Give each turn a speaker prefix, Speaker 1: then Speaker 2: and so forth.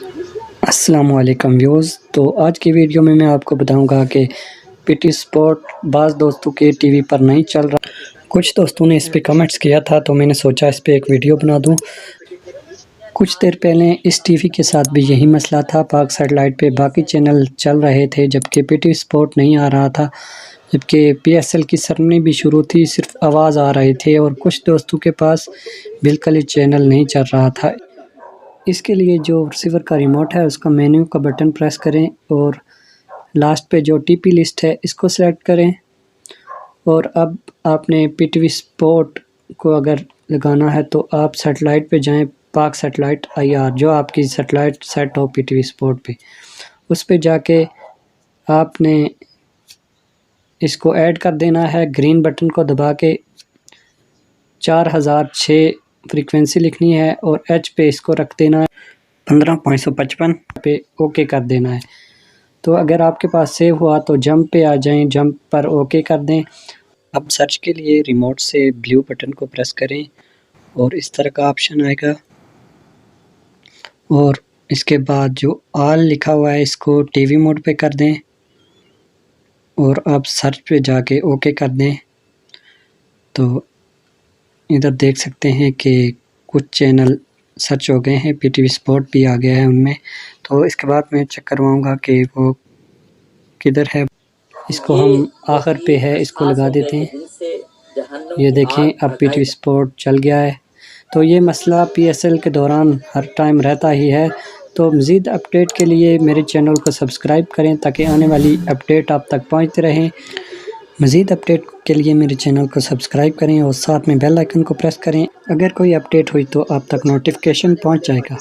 Speaker 1: अस्सलाम वालेकुम व्यूज़। तो आज की वीडियो में मैं आपको बताऊंगा कि पीटी स्पोर्ट बाज़ दोस्तों के टीवी पर नहीं चल रहा। कुछ दोस्तों ने इस पे कमेंट्स किया था तो मैंने सोचा इस पे एक वीडियो बना दूं। कुछ देर पहले इस टीवी के साथ भी यही मसला था। पाक सैटेलाइट पे बाकी चैनल चल रहे थे जबकि पीटी स्पोर्ट नहीं आ रहा था। जबकि पीएसएल की सरमनी भी शुरू थी, सिर्फ आवाज़ आ रही थी और कुछ दोस्तों के पास बिल्कुल ही चैनल नहीं चल रहा था। इसके लिए जो रिसीवर का रिमोट है उसका मेन्यू का बटन प्रेस करें और लास्ट पे जो टीपी लिस्ट है इसको सेलेक्ट करें। और अब आपने पीटीवी स्पोर्ट को अगर लगाना है तो आप सैटेलाइट पे जाएं, पाक सैटेलाइट आईआर जो आपकी सैटेलाइट सेट हो पीटीवी स्पोर्ट पे, उस पे जाके आपने इसको ऐड कर देना है। ग्रीन बटन को दबा के 4006 फ्रीक्वेंसी लिखनी है और एच पे इसको रख देना है 15.155 पे ओके कर देना है। तो अगर आपके पास सेव हुआ तो जंप पे आ जाएं, जंप पर ओके कर दें। अब सर्च के लिए रिमोट से ब्लू बटन को प्रेस करें और इस तरह का ऑप्शन आएगा और इसके बाद जो ऑल लिखा हुआ है इसको टीवी मोड पे कर दें और अब सर्च पे जाके ओके कर दें। तो इधर देख सकते हैं कि कुछ चैनल सर्च हो गए हैं, पीटीवी स्पोर्ट भी आ गया है उनमें। तो इसके बाद मैं चेक करवाऊँगा कि वो किधर है। इसको हम आखिर पे है, इसको लगा देते हैं। ये देखें अब पीटीवी स्पोर्ट चल गया है। तो ये मसला पीएसएल के दौरान हर टाइम रहता ही है। तो मज़ीद अपडेट के लिए मेरे चैनल को सब्सक्राइब करें ताकि आने वाली अपडेट आप तक पहुंचते रहें। मज़ीद अपडेट के लिए मेरे चैनल को सब्सक्राइब करें और साथ में बेल आइकन को प्रेस करें। अगर कोई अपडेट हुई तो आप तक नोटिफिकेशन पहुंच जाएगा।